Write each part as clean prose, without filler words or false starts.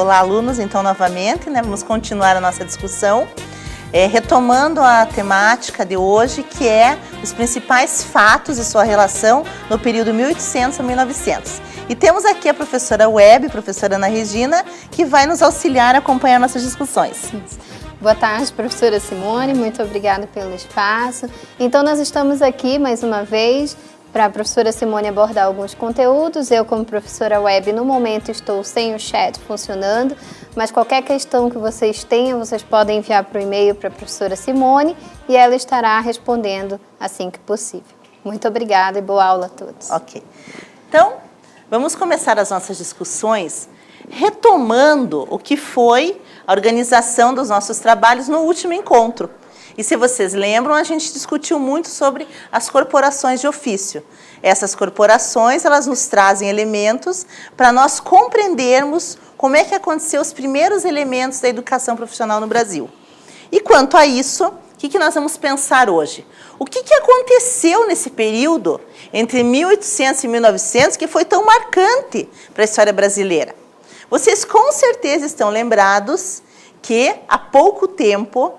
Olá, alunos, então novamente, vamos continuar a nossa discussão, retomando a temática de hoje, que é os principais fatos e sua relação no período 1800 a 1900. E temos aqui a professora Web, professora Ana Regina, que vai nos auxiliar a acompanhar nossas discussões. Boa tarde, professora Simone, muito obrigada pelo espaço. Então, nós estamos aqui mais uma vez para a professora Simone abordar alguns conteúdos. Eu, como professora Web, no momento estou sem o chat funcionando, mas qualquer questão que vocês tenham, vocês podem enviar para o e-mail para a professora Simone e ela estará respondendo assim que possível. Muito obrigada e boa aula a todos. Ok. Então, vamos começar as nossas discussões retomando o que foi a organização dos nossos trabalhos no último encontro. E se vocês lembram, a gente discutiu muito sobre as corporações de ofício. Essas corporações, elas nos trazem elementos para nós compreendermos como é que aconteceu os primeiros elementos da educação profissional no Brasil. E quanto a isso, o que nós vamos pensar hoje? O que aconteceu nesse período entre 1800 e 1900 que foi tão marcante para a história brasileira? Vocês com certeza estão lembrados que há pouco tempo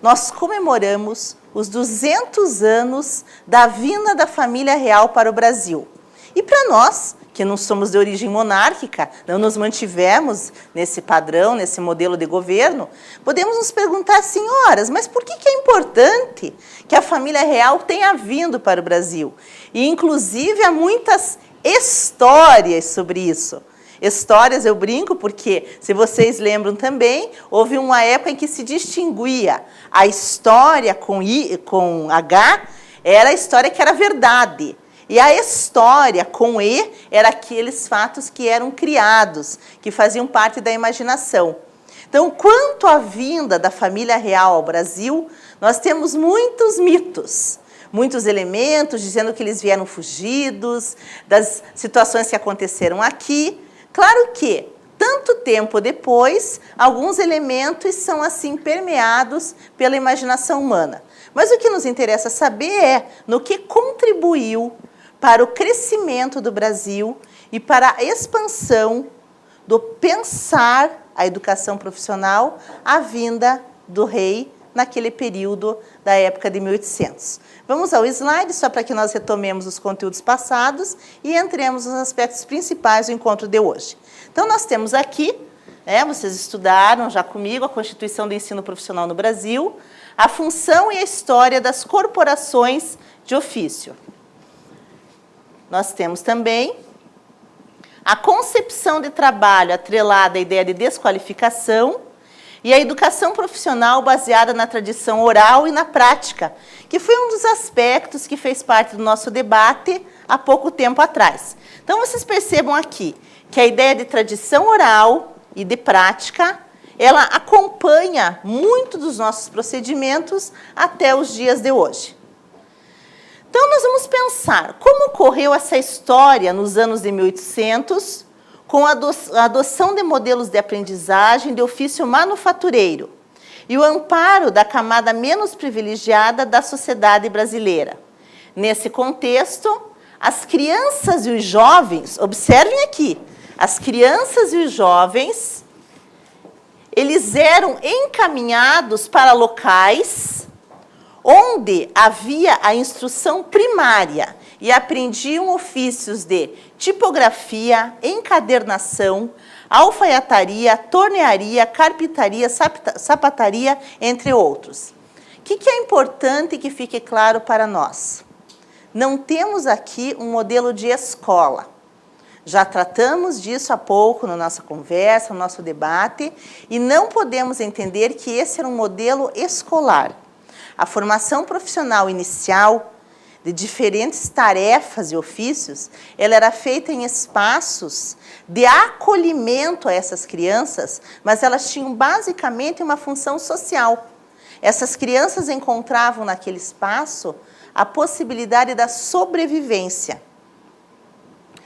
nós comemoramos os 200 anos da vinda da família real para o Brasil. E para nós, que não somos de origem monárquica, não nos mantivemos nesse padrão, nesse modelo de governo, podemos nos perguntar, senhoras, mas por que é importante que a família real tenha vindo para o Brasil? E, inclusive, há muitas histórias sobre isso. Histórias, eu brinco, porque, se vocês lembram também, houve uma época em que se distinguia a história com H, era a história que era verdade. E a história com E era aqueles fatos que eram criados, que faziam parte da imaginação. Então, quanto à vinda da família real ao Brasil, nós temos muitos mitos. Muitos elementos dizendo que eles vieram fugidos, das situações que aconteceram aqui. Claro que, tanto tempo depois, alguns elementos são assim permeados pela imaginação humana. Mas o que nos interessa saber é no que contribuiu para o crescimento do Brasil e para a expansão do pensar a educação profissional, a vinda do rei naquele período da época de 1800. Vamos ao slide, só para que nós retomemos os conteúdos passados e entremos nos aspectos principais do encontro de hoje. Então, nós temos aqui, vocês estudaram já comigo, a Constituição do Ensino Profissional no Brasil, a função e a história das corporações de ofício. Nós temos também a concepção de trabalho atrelada à ideia de desqualificação, e a educação profissional baseada na tradição oral e na prática, que foi um dos aspectos que fez parte do nosso debate há pouco tempo atrás. Então, vocês percebam aqui que a ideia de tradição oral e de prática, ela acompanha muito dos nossos procedimentos até os dias de hoje. Então, nós vamos pensar como ocorreu essa história nos anos de 1800, com a adoção de modelos de aprendizagem de ofício manufatureiro e o amparo da camada menos privilegiada da sociedade brasileira. Nesse contexto, as crianças e os jovens, observem aqui, as crianças e os jovens, eles eram encaminhados para locais onde havia a instrução primária e aprendiam ofícios de tipografia, encadernação, alfaiataria, tornearia, carpintaria, sapataria, entre outros. O que é importante que fique claro para nós? Não temos aqui um modelo de escola. Já tratamos disso há pouco na nossa conversa, no nosso debate, e não podemos entender que esse era um modelo escolar. A formação profissional inicial de diferentes tarefas e ofícios, ela era feita em espaços de acolhimento a essas crianças, mas elas tinham basicamente uma função social. Essas crianças encontravam naquele espaço a possibilidade da sobrevivência.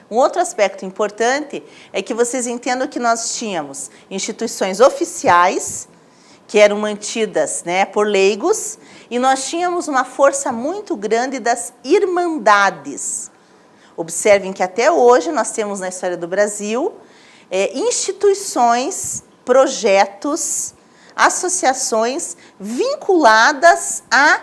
Um outro aspecto importante é que vocês entendam que nós tínhamos instituições oficiais, que eram mantidas por leigos, e nós tínhamos uma força muito grande das irmandades. Observem que até hoje nós temos na história do Brasil instituições, projetos, associações vinculadas a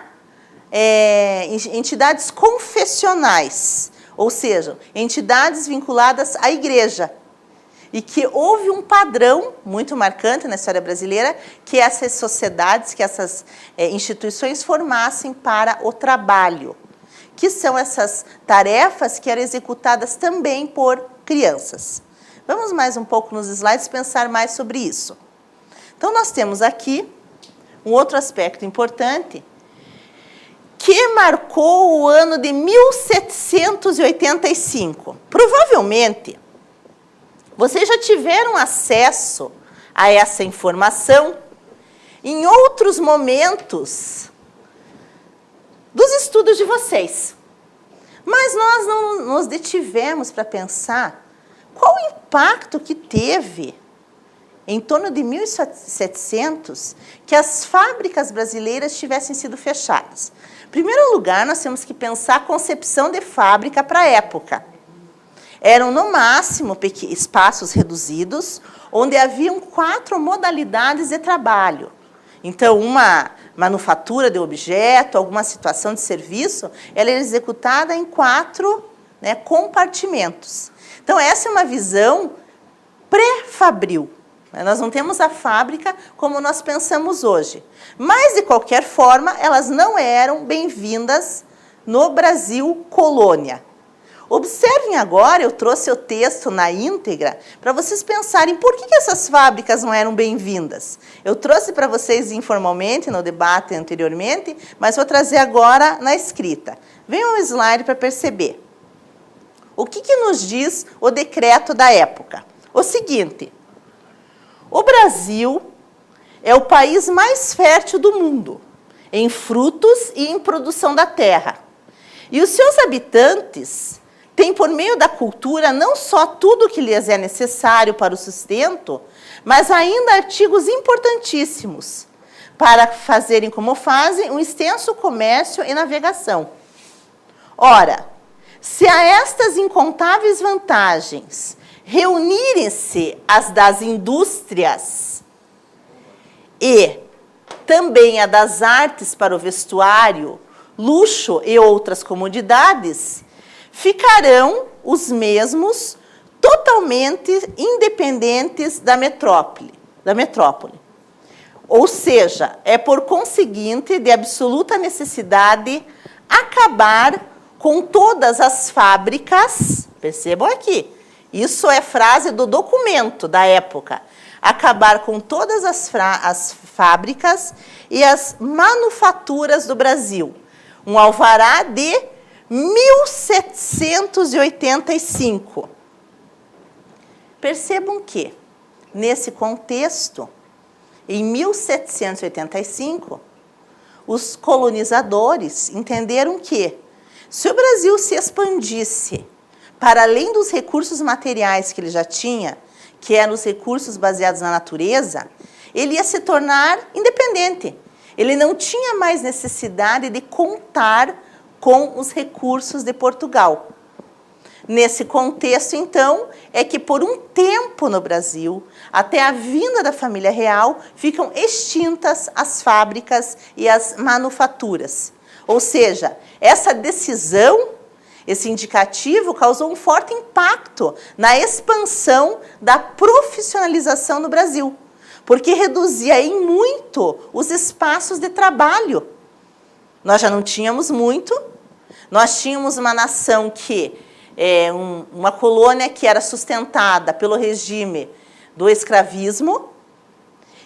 entidades confessionais, ou seja, entidades vinculadas à igreja. E que houve um padrão muito marcante na história brasileira, que essas sociedades, que essas instituições formassem para o trabalho, que são essas tarefas que eram executadas também por crianças. Vamos mais um pouco nos slides pensar mais sobre isso. Então, nós temos aqui um outro aspecto importante, que marcou o ano de 1785. Provavelmente, vocês já tiveram acesso a essa informação em outros momentos dos estudos de vocês. Mas nós não nos detivemos para pensar qual o impacto que teve em torno de 1700 que as fábricas brasileiras tivessem sido fechadas. Em primeiro lugar, nós temos que pensar a concepção de fábrica para a época. Eram, no máximo, espaços reduzidos, onde haviam 4 modalidades de trabalho. Então, uma manufatura de objeto, alguma situação de serviço, ela era executada em 4 compartimentos. Então, essa é uma visão pré-fabril. Nós não temos a fábrica como nós pensamos hoje. Mas, de qualquer forma, elas não eram bem-vindas no Brasil colônia. Observem agora, eu trouxe o texto na íntegra, para vocês pensarem por que essas fábricas não eram bem-vindas. Eu trouxe para vocês informalmente, no debate anteriormente, mas vou trazer agora na escrita. Vem um slide para perceber. O que nos diz o decreto da época? O seguinte: o Brasil é o país mais fértil do mundo, em frutos e em produção da terra. E os seus habitantes têm, por meio da cultura, não só tudo o que lhes é necessário para o sustento, mas ainda artigos importantíssimos para fazerem, como fazem, um extenso comércio e navegação. Ora, se a estas incontáveis vantagens reunirem-se as das indústrias e também a das artes para o vestuário, luxo e outras comodidades, ficarão os mesmos totalmente independentes da metrópole. Ou seja, é por conseguinte de absoluta necessidade acabar com todas as fábricas, percebam aqui, isso é frase do documento da época, acabar com todas as fábricas e as manufaturas do Brasil. Um alvará de 1785. Percebam que, nesse contexto, em 1785, os colonizadores entenderam que, se o Brasil se expandisse para além dos recursos materiais que ele já tinha, que eram os recursos baseados na natureza, ele ia se tornar independente. Ele não tinha mais necessidade de contar com os recursos de Portugal. Nesse contexto, então, é que por um tempo no Brasil, até a vinda da família real, ficam extintas as fábricas e as manufaturas. Ou seja, essa decisão, esse indicativo, causou um forte impacto na expansão da profissionalização no Brasil, porque reduzia em muito os espaços de trabalho. Nós já não tínhamos muito, nós tínhamos uma nação que, uma colônia que era sustentada pelo regime do escravismo,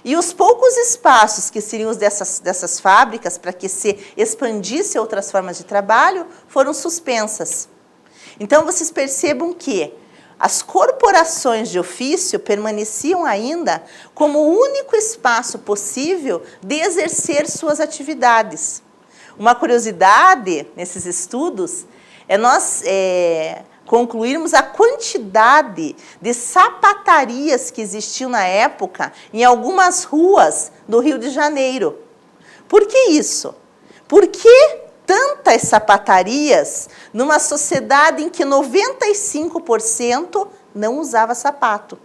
e os poucos espaços que seriam os dessas fábricas para que se expandisse outras formas de trabalho foram suspensas. Então, vocês percebam que as corporações de ofício permaneciam ainda como o único espaço possível de exercer suas atividades. Uma curiosidade nesses estudos é nós concluirmos a quantidade de sapatarias que existiam na época em algumas ruas do Rio de Janeiro. Por que isso? Por que tantas sapatarias numa sociedade em que 95% não usava sapato?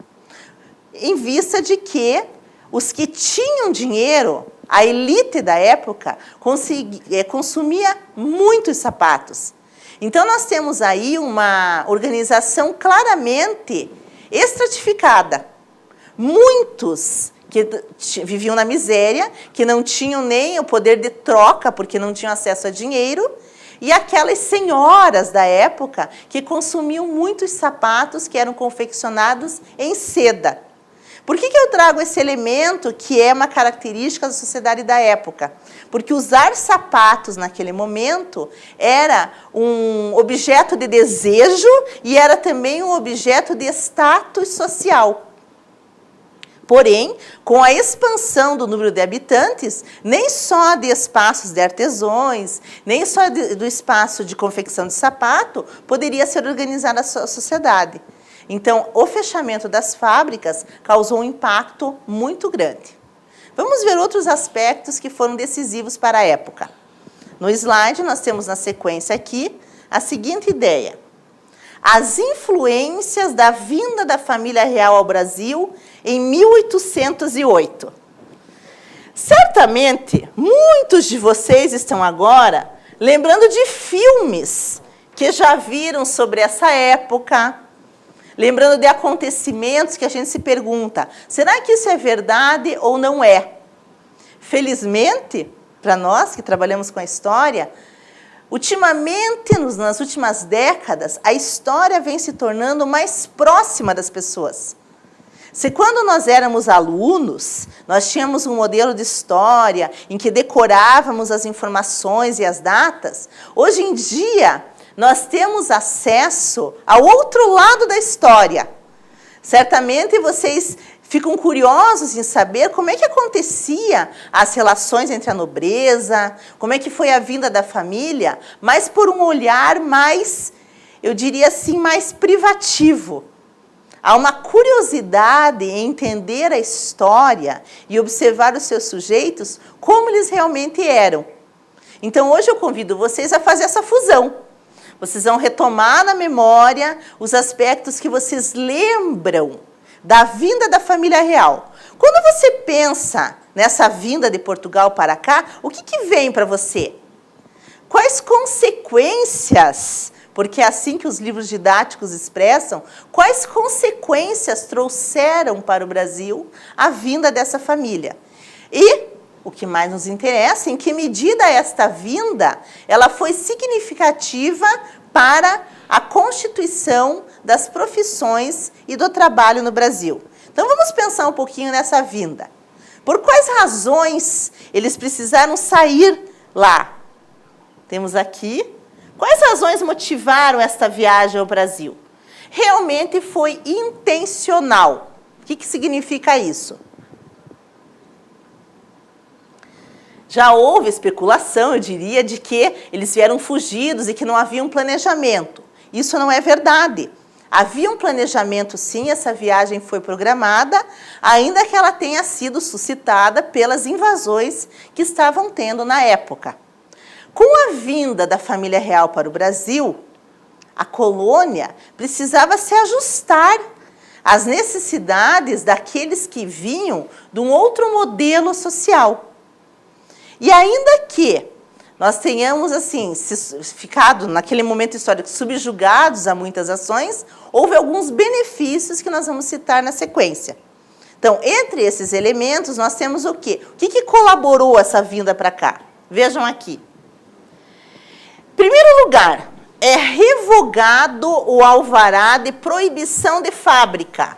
em vista de que os que tinham dinheiro, a elite da época, consumia muitos sapatos. Então, nós temos aí uma organização claramente estratificada. Muitos que viviam na miséria, que não tinham nem o poder de troca, porque não tinham acesso a dinheiro, e aquelas senhoras da época que consumiam muitos sapatos que eram confeccionados em seda. Por que eu trago esse elemento que é uma característica da sociedade da época? Porque usar sapatos naquele momento era um objeto de desejo e era também um objeto de status social. Porém, com a expansão do número de habitantes, nem só de espaços de artesãos, nem só do espaço de confecção de sapato, poderia ser organizada a sociedade. Então, o fechamento das fábricas causou um impacto muito grande. Vamos ver outros aspectos que foram decisivos para a época. No slide, nós temos na sequência aqui a seguinte ideia. As influências da vinda da família real ao Brasil em 1808. Certamente, muitos de vocês estão agora lembrando de filmes que já viram sobre essa época, lembrando de acontecimentos que a gente se pergunta, será que isso é verdade ou não é? Felizmente, para nós que trabalhamos com a história, ultimamente, nas últimas décadas, a história vem se tornando mais próxima das pessoas. Se quando nós éramos alunos, nós tínhamos um modelo de história em que decorávamos as informações e as datas, hoje em dia nós temos acesso ao outro lado da história. Certamente vocês ficam curiosos em saber como é que acontecia as relações entre a nobreza, como é que foi a vinda da família, mas por um olhar mais, eu diria assim, mais privativo. Há uma curiosidade em entender a história e observar os seus sujeitos como eles realmente eram. Então, hoje eu convido vocês a fazer essa fusão. Vocês vão retomar na memória os aspectos que vocês lembram da vinda da família real. Quando você pensa nessa vinda de Portugal para cá, o que vem para você? Quais consequências, porque é assim que os livros didáticos expressam, quais consequências trouxeram para o Brasil a vinda dessa família? E o que mais nos interessa, em que medida esta vinda ela foi significativa para a constituição das profissões e do trabalho no Brasil. Então, vamos pensar um pouquinho nessa vinda. Por quais razões eles precisaram sair lá? Temos aqui. Quais razões motivaram esta viagem ao Brasil? Realmente foi intencional. O que significa isso? Já houve especulação, eu diria, de que eles vieram fugidos e que não havia um planejamento. Isso não é verdade. Havia um planejamento, sim, essa viagem foi programada, ainda que ela tenha sido suscitada pelas invasões que estavam tendo na época. Com a vinda da família real para o Brasil, a colônia precisava se ajustar às necessidades daqueles que vinham de um outro modelo social. E ainda que nós tenhamos, assim, ficado, naquele momento histórico, subjugados a muitas ações, houve alguns benefícios que nós vamos citar na sequência. Então, entre esses elementos, nós temos o quê? O que colaborou essa vinda para cá? Vejam aqui. Em primeiro lugar, é revogado o alvará de proibição de fábrica.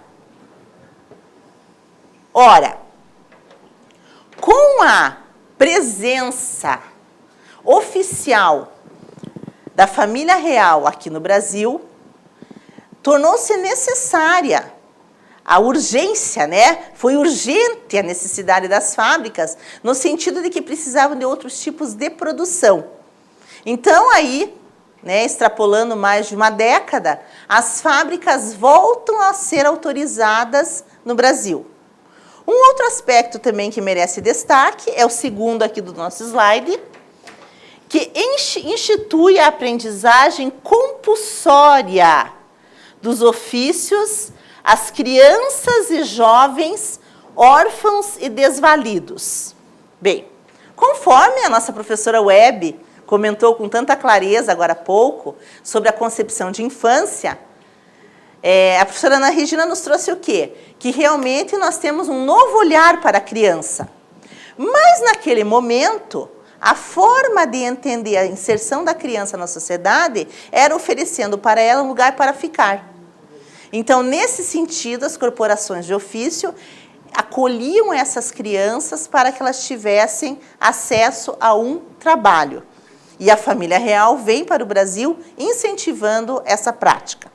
Ora, com a presença oficial da família real aqui no Brasil, tornou-se necessária a urgência, né? Foi urgente a necessidade das fábricas, no sentido de que precisavam de outros tipos de produção. Então, aí, né, extrapolando mais de uma década, as fábricas voltam a ser autorizadas no Brasil. Um outro aspecto também que merece destaque é o segundo aqui do nosso slide, que institui a aprendizagem compulsória dos ofícios as crianças e jovens órfãos e desvalidos. Bem, conforme a nossa professora Webb comentou com tanta clareza agora há pouco sobre a concepção de infância, a professora Ana Regina nos trouxe o quê? Que realmente nós temos um novo olhar para a criança. Mas naquele momento, a forma de entender a inserção da criança na sociedade era oferecendo para ela um lugar para ficar. Então, nesse sentido, as corporações de ofício acolhiam essas crianças para que elas tivessem acesso a um trabalho. E a família real vem para o Brasil incentivando essa prática.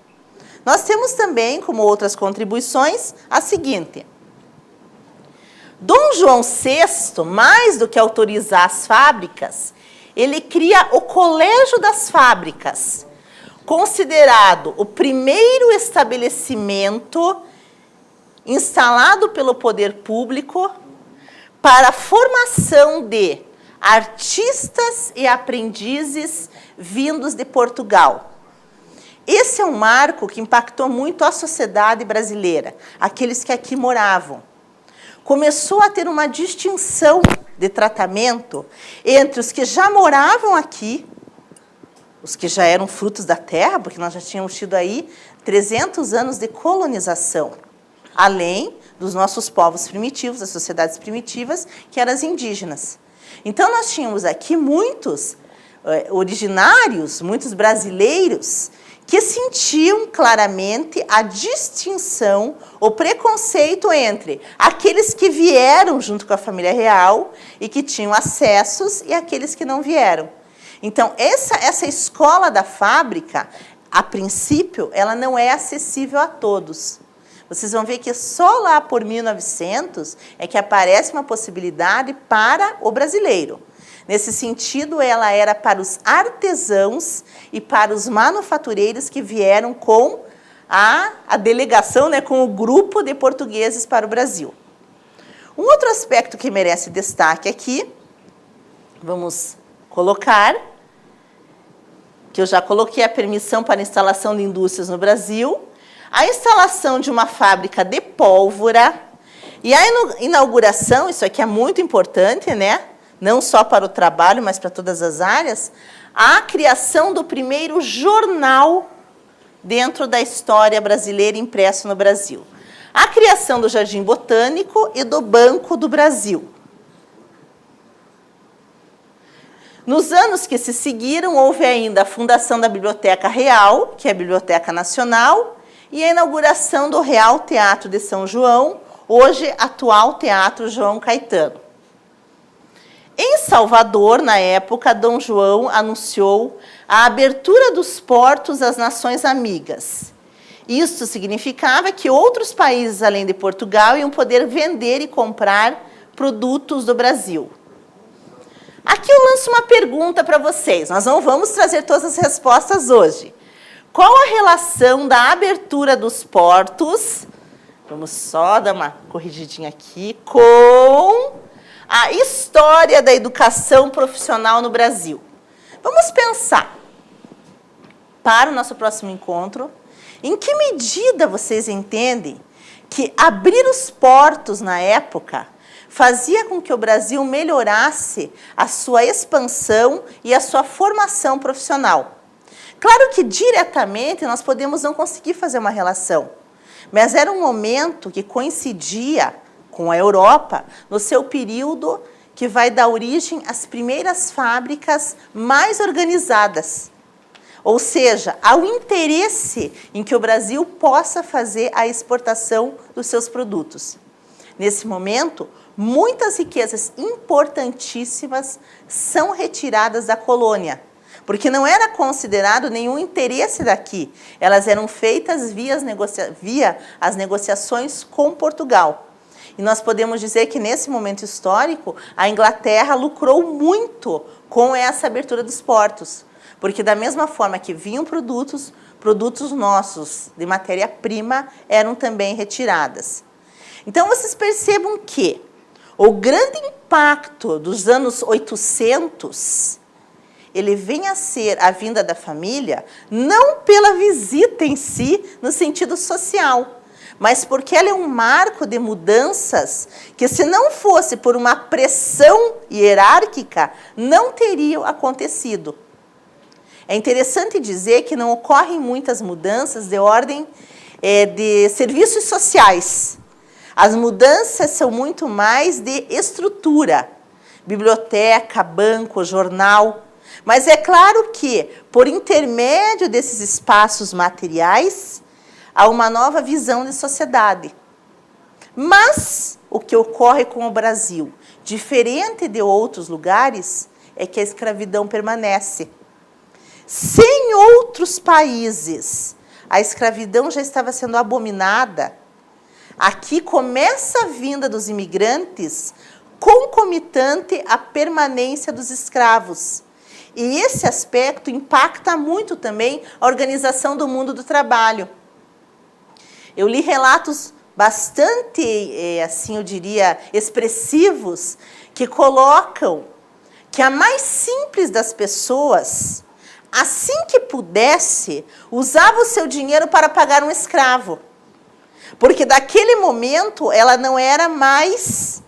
Nós temos também, como outras contribuições, a seguinte. Dom João VI, mais do que autorizar as fábricas, ele cria o Colégio das Fábricas, considerado o primeiro estabelecimento instalado pelo poder público para a formação de artistas e aprendizes vindos de Portugal. Esse é um marco que impactou muito a sociedade brasileira, aqueles que aqui moravam. Começou a ter uma distinção de tratamento entre os que já moravam aqui, os que já eram frutos da terra, porque nós já tínhamos tido aí 300 anos de colonização, além dos nossos povos primitivos, das sociedades primitivas, que eram as indígenas. Então, nós tínhamos aqui muitos originários, muitos brasileiros, que sentiam claramente a distinção, o preconceito entre aqueles que vieram junto com a família real e que tinham acessos e aqueles que não vieram. Então, essa escola da fábrica, a princípio, ela não é acessível a todos. Vocês vão ver que só lá por 1900 é que aparece uma possibilidade para o brasileiro. Nesse sentido, ela era para os artesãos e para os manufatureiros que vieram com a delegação, né, com o grupo de portugueses para o Brasil. Um outro aspecto que merece destaque aqui, vamos colocar, que eu já coloquei a permissão para a instalação de indústrias no Brasil, a instalação de uma fábrica de pólvora e a inauguração, isso aqui é muito importante, né? Não só para o trabalho, mas para todas as áreas, a criação do primeiro jornal dentro da história brasileira impresso no Brasil. A criação do Jardim Botânico e do Banco do Brasil. Nos anos que se seguiram, houve ainda a fundação da Biblioteca Real, que é a Biblioteca Nacional, e a inauguração do Real Teatro de São João, hoje atual Teatro João Caetano. Em Salvador, na época, Dom João anunciou a abertura dos portos às nações amigas. Isso significava que outros países, além de Portugal, iam poder vender e comprar produtos do Brasil. Aqui eu lanço uma pergunta para vocês. Nós não vamos trazer todas as respostas hoje. Qual a relação da abertura dos portos, vamos só dar uma corrigidinha aqui, com a história da educação profissional no Brasil? Vamos pensar, para o nosso próximo encontro, em que medida vocês entendem que abrir os portos na época fazia com que o Brasil melhorasse a sua expansão e a sua formação profissional? Claro que diretamente nós podemos não conseguir fazer uma relação, mas era um momento que coincidia com a Europa no seu período que vai dar origem às primeiras fábricas mais organizadas. Ou seja, ao interesse em que o Brasil possa fazer a exportação dos seus produtos. Nesse momento, muitas riquezas importantíssimas são retiradas da colônia, porque não era considerado nenhum interesse daqui. Elas eram feitas via as negociações com Portugal. E nós podemos dizer que, nesse momento histórico, a Inglaterra lucrou muito com essa abertura dos portos, porque da mesma forma que vinham produtos nossos de matéria-prima eram também retiradas. Então, vocês percebam que o grande impacto dos anos 800... ele vem a ser a vinda da família, não pela visita em si, no sentido social, mas porque ela é um marco de mudanças que, se não fosse por uma pressão hierárquica, não teriam acontecido. É interessante dizer que não ocorrem muitas mudanças de ordem de serviços sociais. As mudanças são muito mais de estrutura, biblioteca, banco, jornal. Mas é claro que, por intermédio desses espaços materiais, há uma nova visão de sociedade. Mas o que ocorre com o Brasil, diferente de outros lugares, é que a escravidão permanece. Se em outros países a escravidão já estava sendo abominada, aqui começa a vinda dos imigrantes concomitante à permanência dos escravos. E esse aspecto impacta muito também a organização do mundo do trabalho. Eu li relatos bastante, assim eu diria, expressivos, que colocam que a mais simples das pessoas, assim que pudesse, usava o seu dinheiro para pagar um escravo. Porque daquele momento ela não era mais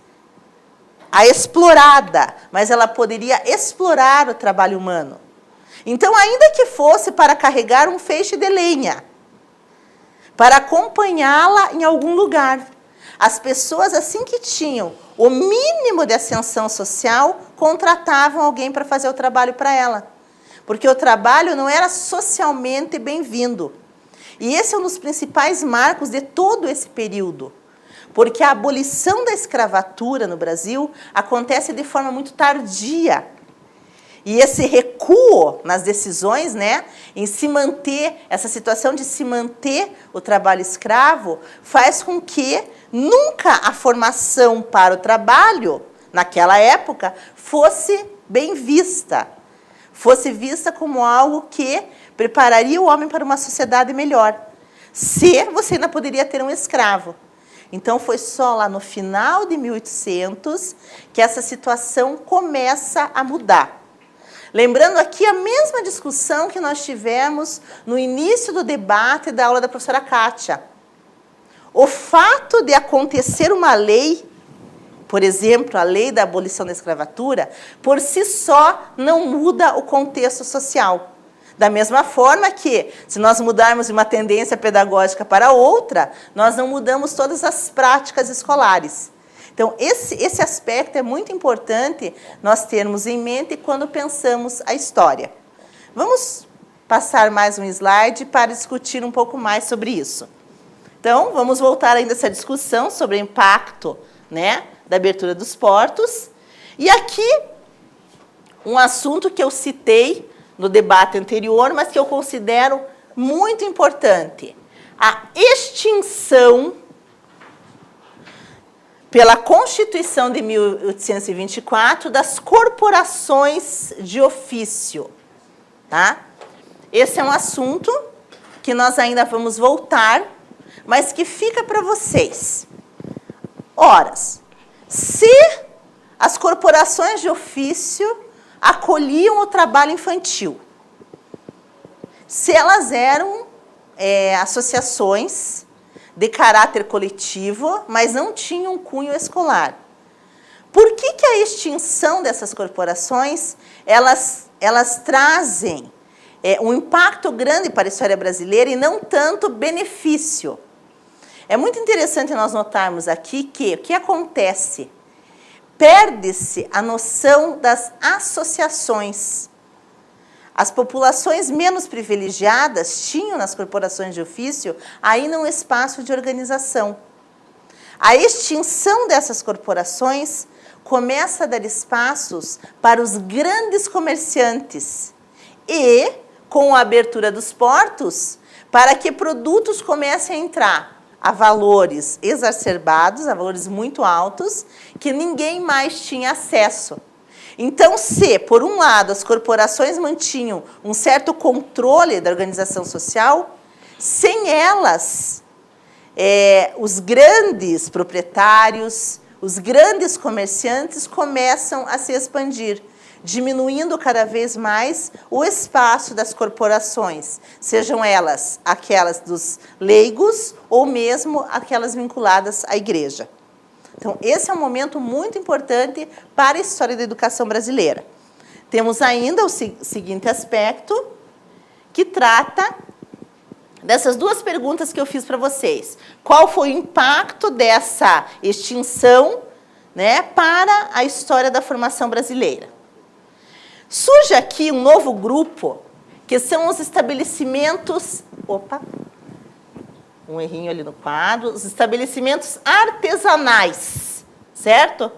a explorada, mas ela poderia explorar o trabalho humano. Então, ainda que fosse para carregar um feixe de lenha, para acompanhá-la em algum lugar, as pessoas, assim que tinham o mínimo de ascensão social, contratavam alguém para fazer o trabalho para ela. Porque o trabalho não era socialmente bem-vindo. E esse é um dos principais marcos de todo esse período. Porque a abolição da escravatura no Brasil acontece de forma muito tardia. E esse recuo nas decisões, né, em se manter, essa situação de se manter o trabalho escravo, faz com que nunca a formação para o trabalho, naquela época, fosse bem vista. Fosse vista como algo que prepararia o homem para uma sociedade melhor. Se você ainda poderia ter um escravo. Então, foi só lá no final de 1800 que essa situação começa a mudar. Lembrando aqui a mesma discussão que nós tivemos no início do debate da aula da professora Kátia. O fato de acontecer uma lei, por exemplo, a lei da abolição da escravatura, por si só não muda o contexto social. Da mesma forma que, se nós mudarmos de uma tendência pedagógica para outra, nós não mudamos todas as práticas escolares. Então, esse aspecto é muito importante nós termos em mente quando pensamos a história. Vamos passar mais um slide para discutir um pouco mais sobre isso. Então, vamos voltar ainda a essa discussão sobre o impacto, né, da abertura dos portos. E aqui, um assunto que eu citei no debate anterior, mas que eu considero muito importante. A extinção, pela Constituição de 1824, das corporações de ofício. Tá? Esse é um assunto que nós ainda vamos voltar, mas que fica para vocês. Ora, se as corporações de ofício acolhiam o trabalho infantil, se elas eram associações de caráter coletivo, mas não tinham cunho escolar, por que a extinção dessas corporações elas trazem um impacto grande para a história brasileira e não tanto benefício? É muito interessante nós notarmos aqui que o que acontece? Perde-se a noção das associações. As populações menos privilegiadas tinham nas corporações de ofício ainda um espaço de organização. A extinção dessas corporações começa a dar espaços para os grandes comerciantes e, com a abertura dos portos, para que produtos comecem a entrar a valores exacerbados, a valores muito altos, que ninguém mais tinha acesso. Então, se, por um lado, as corporações mantinham um certo controle da organização social, sem elas, os grandes proprietários, os grandes comerciantes começam a se expandir, diminuindo cada vez mais o espaço das corporações, sejam elas aquelas dos leigos ou mesmo aquelas vinculadas à igreja. Então, esse é um momento muito importante para a história da educação brasileira. Temos ainda o seguinte aspecto, que trata dessas duas perguntas que eu fiz para vocês. Qual foi o impacto dessa extinção, né, para a história da formação brasileira? Surge aqui um novo grupo, que são os estabelecimentos... Opa! Um errinho ali no quadro. Os estabelecimentos artesanais, certo?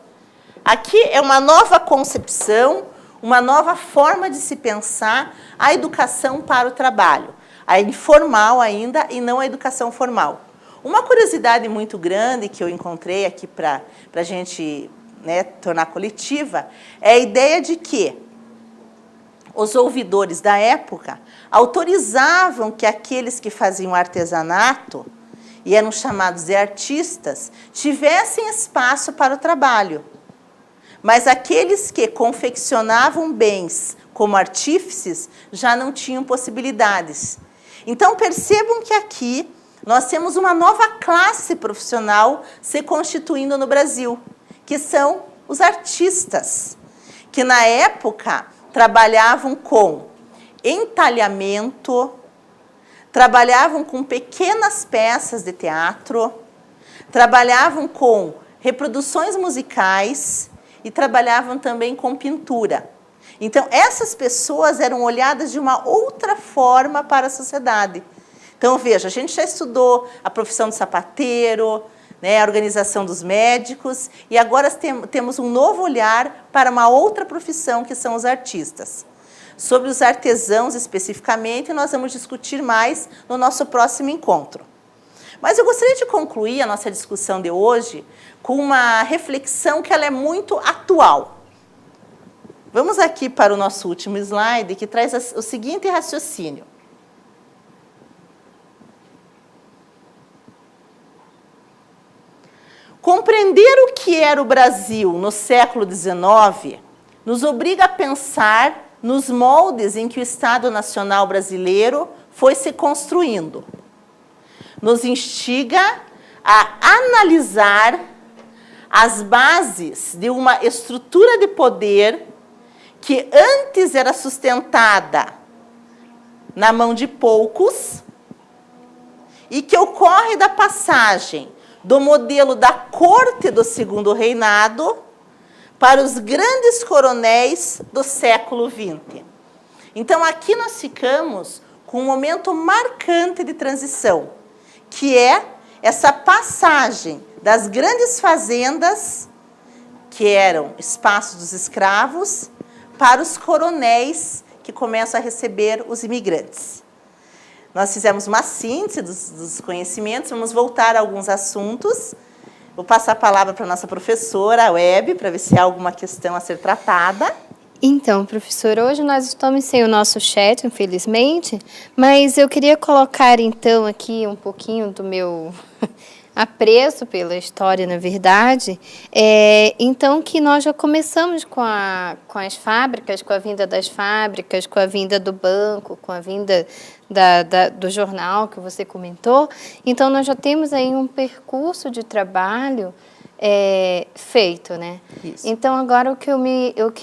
Aqui é uma nova concepção, uma nova forma de se pensar a educação para o trabalho. A informal ainda e não a educação formal. Uma curiosidade muito grande que eu encontrei aqui para a gente, né, tornar coletiva é a ideia de que os ouvidores da época autorizavam que aqueles que faziam artesanato e eram chamados de artistas tivessem espaço para o trabalho. Mas aqueles que confeccionavam bens como artífices já não tinham possibilidades. Então, percebam que aqui nós temos uma nova classe profissional se constituindo no Brasil, que são os artistas, que na época trabalhavam com entalhamento, trabalhavam com pequenas peças de teatro, trabalhavam com reproduções musicais e trabalhavam também com pintura. Então, essas pessoas eram olhadas de uma outra forma para a sociedade. Então, veja, a gente já estudou a profissão de sapateiro, né, a organização dos médicos, e agora temos um novo olhar para uma outra profissão, que são os artistas. Sobre os artesãos, especificamente, nós vamos discutir mais no nosso próximo encontro. Mas eu gostaria de concluir a nossa discussão de hoje com uma reflexão que ela é muito atual. Vamos aqui para o nosso último slide, que traz o seguinte raciocínio. Compreender o que era o Brasil no século XIX nos obriga a pensar nos moldes em que o Estado Nacional brasileiro foi se construindo. Nos instiga a analisar as bases de uma estrutura de poder que antes era sustentada na mão de poucos e que ocorre da passagem do modelo da corte do Segundo Reinado para os grandes coronéis do século XX. Então, aqui nós ficamos com um momento marcante de transição, que é essa passagem das grandes fazendas, que eram espaços dos escravos, para os coronéis que começam a receber os imigrantes. Nós fizemos uma síntese dos conhecimentos, vamos voltar a alguns assuntos. Vou passar a palavra para a nossa professora, a Web, para ver se há alguma questão a ser tratada. Então, professora, hoje nós estamos sem o nosso chat, infelizmente, mas eu queria colocar, então, aqui um pouquinho do meu apreço pela história, na verdade. Então, que nós já começamos com as fábricas, com a vinda das fábricas, com a vinda do banco, com a vinda do jornal que você comentou. Então, nós já temos aí um percurso de trabalho feito, né? Isso. Então, agora o que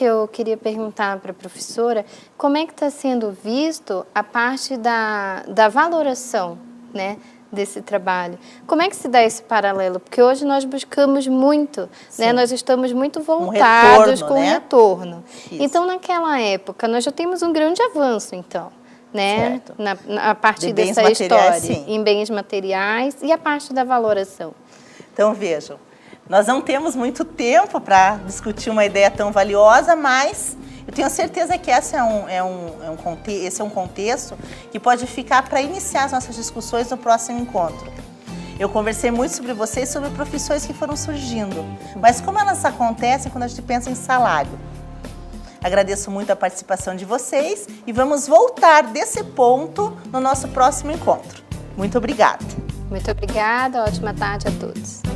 eu queria perguntar para a professora, como é que está sendo visto a parte da valoração, né, desse trabalho? Como é que se dá esse paralelo? Porque hoje nós buscamos muito, né? Nós estamos muito voltados com o retorno. Isso. Então, naquela época, nós já temos um grande avanço, então, né? A partir dessa história, sim, em bens materiais e a parte da valoração. Então, vejam, nós não temos muito tempo para discutir uma ideia tão valiosa, mas eu tenho certeza que esse é um contexto que pode ficar para iniciar as nossas discussões no próximo encontro. Eu conversei muito sobre vocês, sobre profissões que foram surgindo, mas como elas acontecem quando a gente pensa em salário. Agradeço muito a participação de vocês e vamos voltar desse ponto no nosso próximo encontro. Muito obrigada. Muito obrigada, ótima tarde a todos.